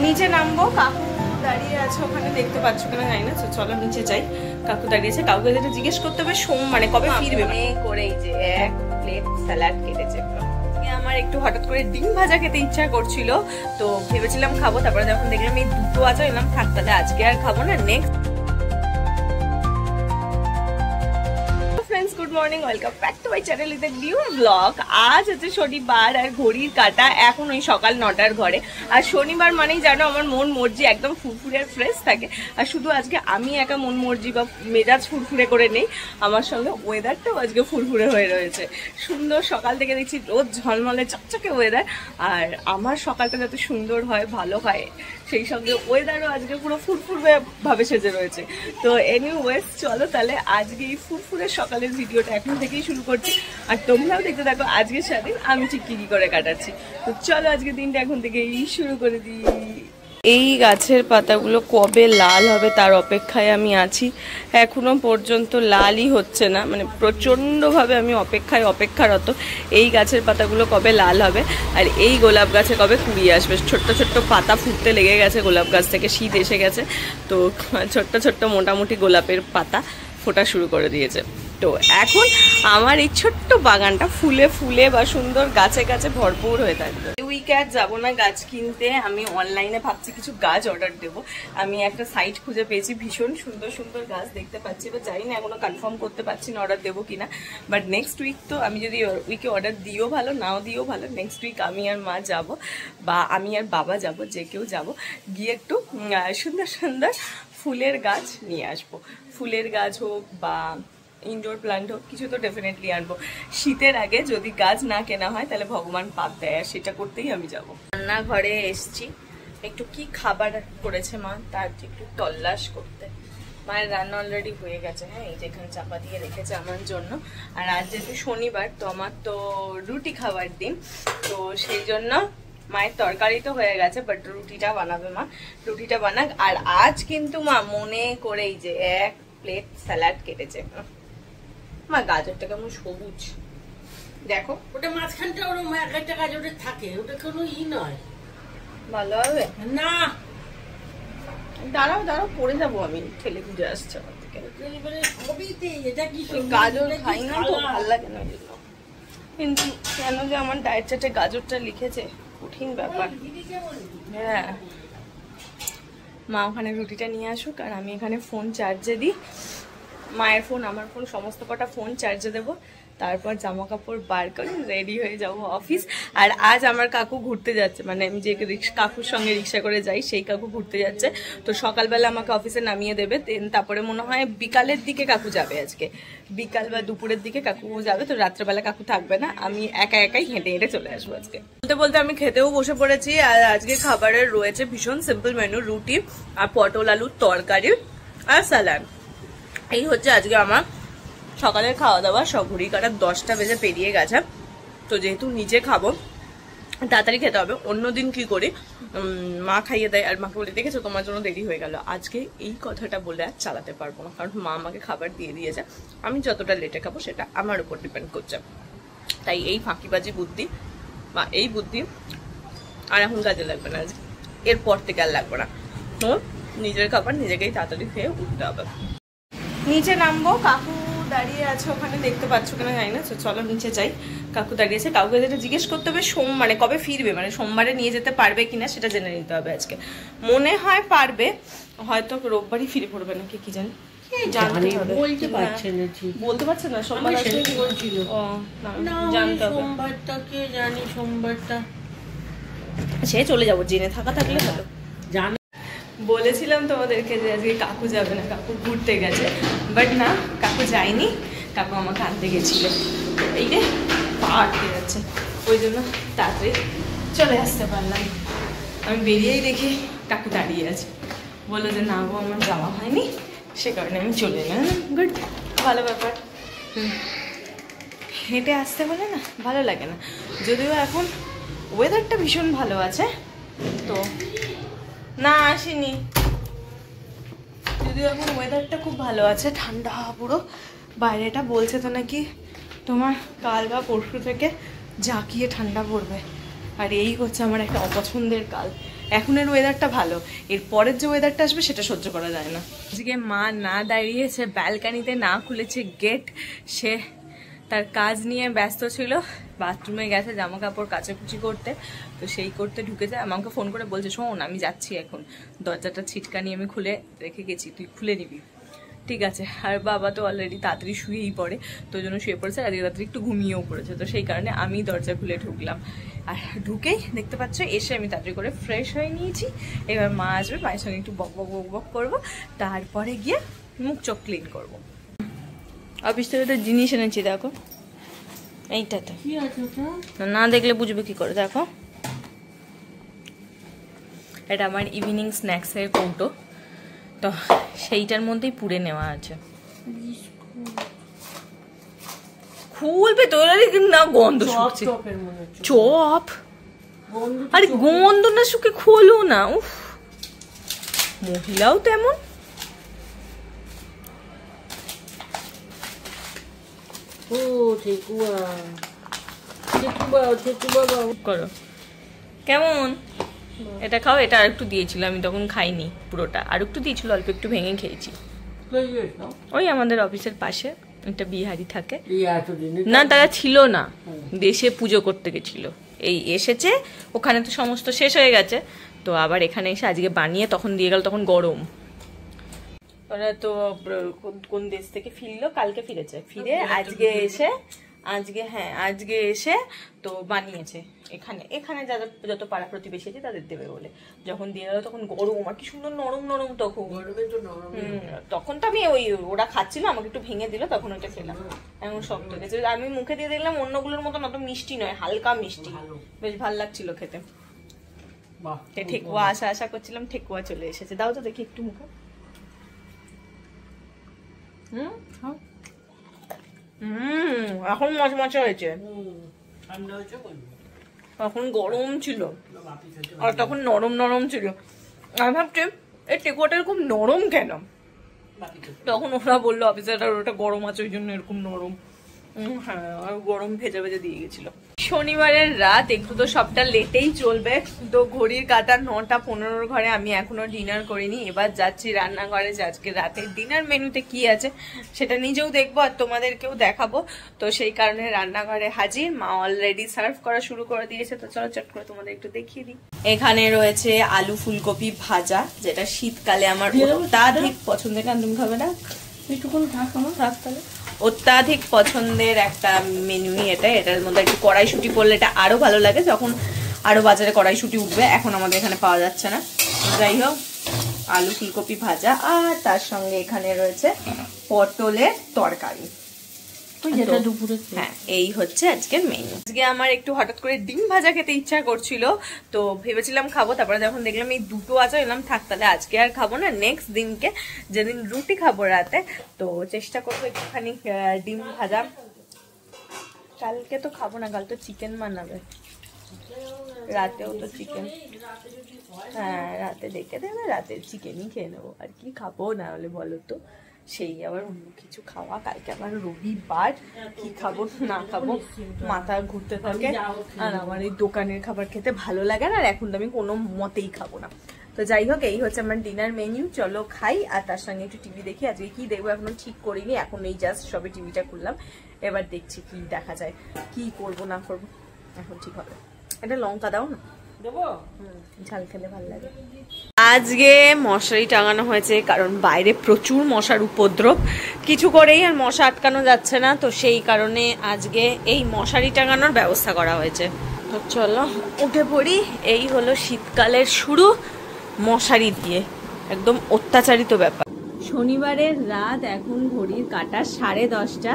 নিচে নামবো, কাকু দাঁড়িয়ে আছে ওখানে, দেখতে পাচ্ছ কিনা জানি না। চলো নিচে যাই। কাকু দাঁড়িয়েছে, কাউকে যেটা জিজ্ঞেস করতে হবে মানে কবে ফিরবে করে। এই যে এক প্লেট স্যালাড কেটেছে। আমার একটু হঠাৎ করে ডিম ভাজা খেতে ইচ্ছা করছিল, তো ভেবেছিলাম খাবো। তারপরে যখন দেখলাম এই দুটো আছে, এলাম থাক তাহলে আজকে আর খাবো না, next. Good morning, welcome back to my channel with a new blog. আজ হচ্ছে শনিবার আর ঘড়ির কাঁটা এখন ওই সকাল 9টার ঘরে। আর শনিবার মানেই জানো আমার মন মর্জি একদম ফুরফুরে ফ্রেশ থাকে। আর শুধু আজকে আমি একা মন মর্জি বা মেজাজ ফুরফুরে করে নেই, আমার সঙ্গে ওয়েদারটাও আজকে ফুরফুরে হয়ে রয়েছে। সুন্দর সকাল থেকে দেখছি রোদ ঝলমলে চকচকে ওয়েদার। আর আমার সকালটা যাতে সুন্দর হয়, ভালো হয়, সেই সঙ্গে ওয়েদারও আজকে পুরো ফুরফুরে ভাবে সেজে রয়েছে। তো এনিওয়েজ চলো তাহলে আজকে এই ফুরফুরে সকালের ভিডিওটা এখন থেকেই শুরু করছি। আর তোমরাও দেখতে থাকো আজকের সারাদিন আমি ঠিক কি করে কাটাচ্ছি। তো চলো আজকের দিনটা এখন থেকেই শুরু করে দিই। এই গাছের পাতাগুলো কবে লাল হবে তার অপেক্ষায় আমি আছি। এখনো পর্যন্ত লালই হচ্ছে না, মানে প্রচণ্ডভাবে আমি অপেক্ষারত। এই গাছের পাতাগুলো কবে লাল হবে, আর এই গোলাপ গাছে কবে কুড়িয়ে আসবে। ছোট্ট ছোট্ট পাতা ফুটতে লেগে গেছে গোলাপ গাছ থেকে, শীত এসে গেছে, তো ছোট্ট ছোট্ট মোটামুটি গোলাপের পাতা ফোটা শুরু করে দিয়েছে। তো এখন আমার এই ছোট্ট বাগানটা ফুলে ফুলে বা সুন্দর গাছে গাছে ভরপুর হয়ে থাকবে। উইকে আর যাবো না গাছ কিনতে, আমি অনলাইনে ভাবছি কিছু গাছ অর্ডার দেবো। আমি একটা সাইট খুঁজে পেয়েছি, ভীষণ সুন্দর সুন্দর গাছ দেখতে পাচ্ছি, বা জানি না এখনো কনফার্ম করতে পারছি না অর্ডার দেবো কিনা। বাট নেক্সট উইক, তো আমি যদি উইকে অর্ডার দিও ভালো, নাও দিও ভালো, নেক্সট উইক আমি আর মা যাব, বা আমি আর বাবা যাব, যে কেউ যাব, গিয়ে একটু সুন্দর সুন্দর ফুলের গাছ নিয়ে আসবো। ফুলের গাছ হোক বা ইনডোর প্ল্যান্ট হোক, কিছু তো ডেফিনেটলি আনবো। শীতের আগে যদি গাছ না কেনা হয় তাহলে ভগবান পাপ দেয়, আর সেটা করতেই আমি যাব। রান্নাঘরে এসছি, একটু কি খাবার করেছে মা তার একটু তল্লাশ করতে। মায়ের রান্না অলরেডি হয়ে গেছে, হ্যাঁ, এই যেখানে চাপা দিয়ে রেখেছে আমার জন্য। আর আজ যেহেতু শনিবার, তো আমার তো রুটি খাবার দিন, তো সেই জন্য মায়ের তরকারি তো হয়ে গেছে, বাট রুটিটা বানাবে মা, রুটিটা বানাক। আর আজ কিন্তু মা মনে করেই যে এক প্লেট স্যালাড কেটেছে। মা গাজরটা কেমন সবুজ দেখো, ওটা মাঝখানটা ওরকম একটা গাজর থাকে, ওটা কোনো নয়, ভালো হবে না। দাঁড়াও দাঁড়াও, পড়ে যাবো আমি, ঠেলে খুঁজে আসছে আমার থেকে। এটা কি গাজর খাই না তো, ভালো লাগে না, কিন্তু কেন যে আমার ডায়েট চার্টে গাজরটা লিখেছে, কঠিন ব্যাপার। হ্যাঁ, মা ওখানে রুটিটা নিয়ে আসুক, আর আমি এখানে ফোন চার্জে দিই। মায়ের ফোন, আমার ফোন, সমস্ত কটা ফোন চার্জে দেবো, তারপর জামা কাপড় বার করে রেডি হয়ে যাবো অফিস। আর আজ আমার কাকু ঘুরতে যাচ্ছে, মানে আমি যে কাকুর সঙ্গে রিক্সা করে যাই সেই কাকু ঘুরতে যাচ্ছে। তো সকালবেলা আমাকে অফিসে নামিয়ে দেবে, তারপরে মনে হয় বিকালের দিকে কাকু যাবে, আজকে বিকাল বা দুপুরের দিকে কাকু যাবে। তো রাত্রেবেলা কাকু থাকবে না, আমি একাই হেঁটে হেঁটে চলে আসবো আজকে। বলতে বলতে আমি খেতেও বসে পড়েছি। আর আজকে খাবারের রয়েছে ভীষণ সিম্পল মেনু, রুটি আর পটল আলুর তরকারি আর স্যালাড। এই হচ্ছে আজকে আমার সকালের খাওয়া দাওয়া। সব ঘড়ি কাটার 10টা বেজে পেরিয়ে গেছে। তো যেহেতু নিজে খাবো, তাড়াতাড়ি খেতে হবে। অন্যদিন কি করি, মা খাইয়ে দেয়, আর মাকে বলে দেখেছো তোমার জন্য দেরি হয়ে গেল। আজকে এই কথাটা বলে আর চালাতে পারবো না, কারণ মা আমাকে খাবার দিয়ে দিয়েছে। আমি যতটা লেটে খাবো সেটা আমার উপর ডিপেন্ড করছে। তাই এই ফাঁকিবাজি বুদ্ধি বা এই বুদ্ধি আর এখন কাজে লাগবে না, এরপর থেকে আর লাগবে না। তো নিজের খাবার নিজেকেই তাড়াতাড়ি খেয়ে উঠতে হবে। নিচে নামবো, কাকু দাঁড়িয়ে আছে ওখানে, দেখতে পাচ্ছ কিনা জানি না। চলো নিচে যাই। কাকু দাঁড়িয়েছে, কাউকে যেটা জিজ্ঞেস করতে হবে মানে কবে ফিরবে, মানে সোমবারে নিয়ে যেতে পারবে কিনা সেটা জেনে নিতে হবে আজকে। মনে হয় পারবে, হয়তো রোববারই ফিরে পড়বে নাকি, কি জানি, বলতে পারছে না। সোমবার বলছিল, জানতে হবে সোমবারটা, কে জানি সোমবারটা। সে চলে যাবো, জেনে থাকা থাকলে ভালো। বলেছিলাম তোমাদেরকে যে আজকে কাকু যাবে না, কাকু ঘুরতে গেছে, বাট না, কাকু যায়নি, কাকু আমাকে আনতে গেছিল। এই রে পা আটকে যাচ্ছে, ওই জন্য তাড়াতাড়ি চলে আসতে পারলাম। আমি বেরিয়েই দেখি কাকু দাঁড়িয়ে আছে, বললো যে না গো আমার যাওয়া হয়নি, সে কারণে আমি চলে এলাম। গুড, ভালো ব্যাপার। হেঁটে আসতে বলে না ভালো লাগে না, যদিও এখন ওয়েদারটা ভীষণ ভালো আছে। তো না আসিনি, যদিও এখন ওয়েদারটা খুব ভালো আছে, ঠান্ডা পুরো। বাইরেটা বলছে তো নাকি তোমার কাল বা পরশু থেকে জাঁকিয়ে ঠান্ডা পড়বে, আর এই হচ্ছে আমার একটা অপছন্দের কাল। এখনের ওয়েদারটা ভালো, এর পরের যে ওয়েদারটা আসবে সেটা সহ্য করা যায় না। আজকে মা না দাঁড়িয়েছে ব্যালকানিতে, না খুলেছে গেট, সে তার কাজ নিয়ে ব্যস্ত ছিল, বাথরুমে গেছে জামা কাপড় কাচাকুচি করতে, তো সেই করতে ঢুকেছে। আমাকে ফোন করে বলছে শোন আমি যাচ্ছি এখন, দরজাটা ছিটকানি আমি খুলে রেখে গেছি, তুই খুলে নিবি। ঠিক আছে। আর বাবা তো অলরেডি তাড়াতাড়ি শুয়েই পড়ে, তো জন্য শুয়ে পড়েছে, আজকে রাত্রে একটু ঘুমিয়েও পড়েছে, তো সেই কারণে আমি দরজা খুলে ঢুকলাম। আর ঢুকেই দেখতে পাচ্ছ এসে আমি তাড়াতাড়ি করে ফ্রেশ হয়ে নিয়েছি। এবার মা আসবে, মায়ের সঙ্গে একটু বক বক বক বক করবো, তারপরে গিয়ে মুখ চোখ ক্লিন করবো। অফিস থেকে তো জিনিস এনেছি, দেখো এইটাতে, না দেখলে বুঝবে কি করে। দেখো এটা আমার ইভিনিং স্ন্যাক্সের কৌটো, তো সেইটার মধ্যেই পুড়ে নেওয়া আছে। খুলবে তো না, গন্ধ শুকছে। চপ, আরে গন্ধ না শুকে খোলো না। উফ, মহিলাও তেমন। করো কেমন, এটা খাও। এটা আর একটু দিয়েছিল, আমি তখন খাইনি পুরোটা, আর একটু দিয়েছিল, অল্প একটু ভেঙে খেয়েছি। ওই আমাদের অফিসের পাশে একটা বিহারি থাকে না, তারা ছিল না, দেশে পুজো করতে গেছিল, এই এসেছে, ওখানে তো সমস্ত শেষ হয়ে গেছে, তো আবার এখানে এসে আজকে বানিয়ে তখন দিয়ে গেল, তখন গরম। ওরা তো কোন দেশ থেকে ফিরলো, কালকে ফিরেছে, ফিরে আজকে এসে তো বানিয়েছে এখানে, এখানে যাদের যত পাড়া প্রতিবেশী আছে তাদের দেবে বলে, যখন দিয়ে গেল তখন গরম, আর কি সুন্দর নরম নরম, তখন তো আমি ওই ওরা খাচ্ছিল, আমাকে একটু ভেঙে দিল, তখন ওইটা খেলাম, এমন শক্ত হয়ে গেছে। আমি মুখে দিয়ে দেখলাম অন্যগুলোর মতন অত মিষ্টি নয়, হালকা মিষ্টি, বেশ ভালো লাগছিল খেতে। ঠেকুয়া আশা করছিলাম, ঠেকুয়া চলে এসেছে, দাও তো দেখি একটু মুখে। এখন মচমচে হয়েছে, এখন গরম ছিল আর তখন নরম নরম ছিল। আমি ভাবছি এই টেকুয়াটা এরকম নরম কেন, তখন ওরা বললো অফিসাররা ওটা গরম আছে ওই জন্য এরকম নরম। হ্যাঁ, আর গরম ভেজা ভেজা দিয়ে গেছিল। শনিবারের রাত, একটু তো সবটা লেটেই চলবে, তো ঘড়ির কাঁটা 9:15 ঘরে, আমি এখনো ডিনার করিনি। এবার যাচ্ছি রান্নাঘরে, যে আজকে রাতের ডিনার মেনুতে কি আছে সেটা নিজেও দেখবো আর তোমাদেরকেও দেখাবো, তো সেই কারণে রান্নাঘরে হাজির। মা অলরেডি সার্ভ করা শুরু করে দিয়েছে, তো চলো চট করে তোমাদের একটু দেখিয়ে দিই। এখানে রয়েছে আলু ফুলকপি ভাজা, যেটা শীতকালে আমার অত্যাধিক পছন্দের। কারণ তুমি খাবে না, একটুক্ষণ থাক, আমার থাক তাহলে। অত্যাধিক পছন্দের একটা মেনুই এটা, এটার মধ্যে একটু কড়াইশুঁটি পড়লে এটা আরো ভালো লাগে, যখন আরো বাজারে কড়াইশুঁটি উঠবে, এখন আমাদের এখানে পাওয়া যাচ্ছে না। যাই হোক, আলু ফুলকপি ভাজা, আর তার সঙ্গে এখানে রয়েছে পটলের তরকারি। হ্যাঁ, এই হচ্ছে আজকের মেনু। আজকে আমার একটু হঠাৎ করে ডিম ভাজা খেতে ইচ্ছা করছিল, তো ভেবেছিলাম খাবো, তারপরে যখন দেখলাম এই দুটো আছে, এলাম থাক তাহলে আজকে আর খাবো না, নেক্সট দিনকে যেদিন রুটি খাবো রাতে, তো চেষ্টা করবো একটুখানি ডিম ভাজা। কালকে তো খাবো না, কাল তো চিকেন বানাবে, রাতেও তো চিকেন। হ্যাঁ, রাতে দেখে দেবে, রাতে চিকেনই খেয়ে নেবো, আর কি খাবো না হলে বলো তো, সেই আবার অন্য কিছু খাওয়া। কালকে আবার রবিবার, কি খাবো না খাবো মাথা ঘুরতে থাকে, আর আমার এই দোকানের খাবার খেতে ভালো লাগে না, আর এখন তো আমি কোনো মতেই খাবো না। তো যাই হোক, এই হচ্ছে আমার ডিনার মেনু, চলো খাই, আর তার সঙ্গে একটু টিভি দেখি। আজকে কি দেখবো এখনো ঠিক করিনি, এখন এই জাস্ট সবে টিভিটা খুললাম, এবার দেখছি কি দেখা যায়, কি করব না করব, এখন ঠিক হবে। এটা লঙ্কা দাও না, দেবো, ঝাল খেলে ভালো লাগে। আজকে মশারি টাঙানো হয়েছে, কারণ বাইরে প্রচুর মশার উপদ্রব, কিছু করেই আর মশা আটকানো যাচ্ছে না, তো সেই কারণে আজকে এই মশারি টাঙানোর ব্যবস্থা করা হয়েছে। তো চলো উঠে পড়ি। এই হলো শীতকালের শুরু, মশারি দিয়ে, একদম অত্যাচারিত ব্যাপার। শনিবারের রাত, এখন ঘড়ির কাঁটা 10:30।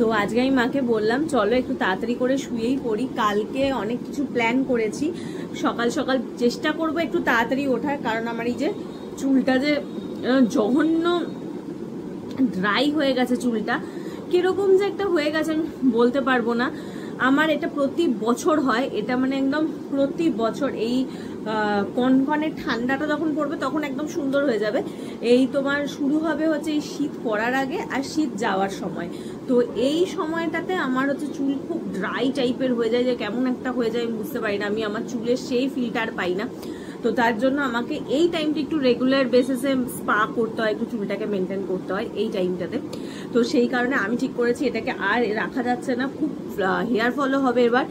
তো আজকে আমি মাকে বললাম চলো একটু তাড়াতাড়ি করে শুয়েই পড়ি, কালকে অনেক কিছু প্ল্যান করেছি, সকাল সকাল চেষ্টা করব একটু তাড়াতাড়ি ওঠার, কারণ আমার এই যে চুলটা যে জঘন্য ড্রাই হয়ে গেছে, চুলটা কিরকম যে একটা হয়ে গেছে আমি বলতে পারবো না। আমার এটা প্রতি বছর হয়, এটা মানে একদম প্রতি বছর এই কনকনে ঠান্ডাটা যখন পড়বে তখন একদম সুন্দর হয়ে যাবে। এই তোমার শুরু হবে হচ্ছে এই শীত পড়ার আগে আর শীত যাওয়ার সময়, তো এই সময়টাতে আমার হচ্ছে চুল খুব ড্রাই টাইপের হয়ে যায়, যে কেমন একটা হয়ে যায় আমি বুঝতে পারি না, আমি আমার চুলের সেই ফিল্টার পাই না। তো তো তার জন্য আমাকে এই টাইমটা একটু রেগুলার বেসিসে স্পা করতে হয়, একটু চুলটাকে মেনটেন করতে হয় এই টাইমটাতে। তো সেই কারণে আমি ঠিক করেছি এটাকে আর রাখা যাচ্ছে না, খুব হেয়ার ফলও হবে। এবার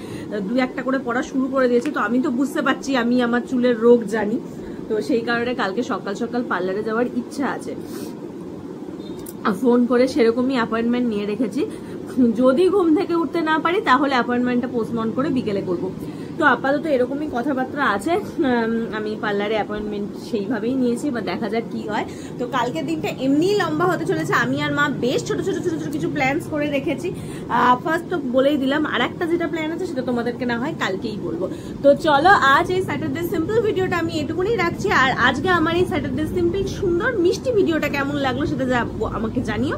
2-1টা করে পড়া শুরু করে দিয়েছে, তো আমি তো বুঝতে পারছি, আমি আমার চুলের রোগ জানি। তো সেই কারণে কালকে সকাল সকাল পার্লারে যাওয়ার ইচ্ছা আছে। ফোন করে সেরকমই অ্যাপয়েন্টমেন্ট নিয়ে রেখেছি, যদি ঘুম থেকে উঠতে না পারি তাহলে অ্যাপয়েন্টমেন্টটা পোস্টপোন করে বিকেলে করব। তো আপাতত এরকমই কথাবার্তা আছে, আমি পার্লারে অ্যাপয়েন্টমেন্ট সেইভাবেই নিয়েছি, বা দেখা যাক কি হয়। তো কালকের দিনটা এমনিই লম্বা হতে চলেছে। আমি আর মা বেশ ছোট ছোট ছোট ছোট কিছু প্ল্যানস করে রেখেছি। ফার্স্ট তো বলেই দিলাম, আর একটা যেটা প্ল্যান আছে সেটা তোমাদেরকে না হয় কালকেই বলবো। তো চলো, আজ এই স্যাটারডে সিম্পল ভিডিওটা আমি এটুকুনি রাখছি। আর আজকে আমার এই স্যাটারডে সিম্পল সুন্দর মিষ্টি ভিডিওটা কেমন লাগলো সেটা আমাকে জানিও।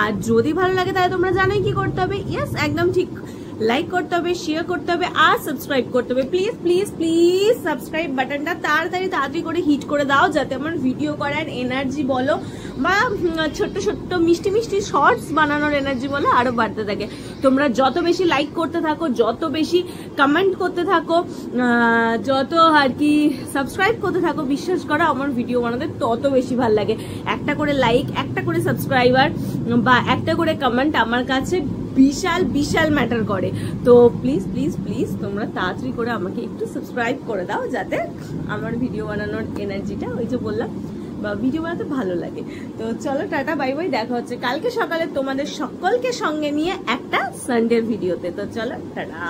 আর যদি ভালো লাগে তাহলে তোমরা জানোই কি করতে হবে। ইয়েস, একদম ঠিক, লাইক করতে হবে, শেয়ার করতে হবে, আর সাবস্ক্রাইব করতে হবে। প্লিজ প্লিজ প্লিজ সাবস্ক্রাইব বাটনটা তাড়াতাড়ি করে হিট করে দাও, যাতে আমার ভিডিও করার এনার্জি বলো বা ছোট্ট ছোট্ট মিষ্টি মিষ্টি শর্টস বানানোর এনার্জি বলো আরো বাড়তে থাকে। তোমরা যত বেশি লাইক করতে থাকো, যত বেশি কমেন্ট করতে থাকো, যত আর কি সাবস্ক্রাইব করতে থাকো, বিশ্বাস করো আমার ভিডিও বানাতে তত বেশি ভালো লাগে। একটা করে লাইক, একটা করে সাবস্ক্রাইবার বা একটা করে কমেন্ট আমার কাছে বিশাল বিশাল ম্যাটার করে। তো প্লিজ প্লিজ প্লিজ তোমরা তাড়াতাড়ি করে আমাকে একটু সাবস্ক্রাইব করে দাও, যাতে আমার ভিডিও বানানোর এনার্জিটা, ওই যে বললাম, বা ভিডিও বানাতে ভালো লাগে। তো চলো, টাটা, বাই বাই, দেখা হচ্ছে কালকে সকালে তোমাদের সকলকে সঙ্গে নিয়ে একটা সানডের ভিডিওতে। তো চলো, টাটা।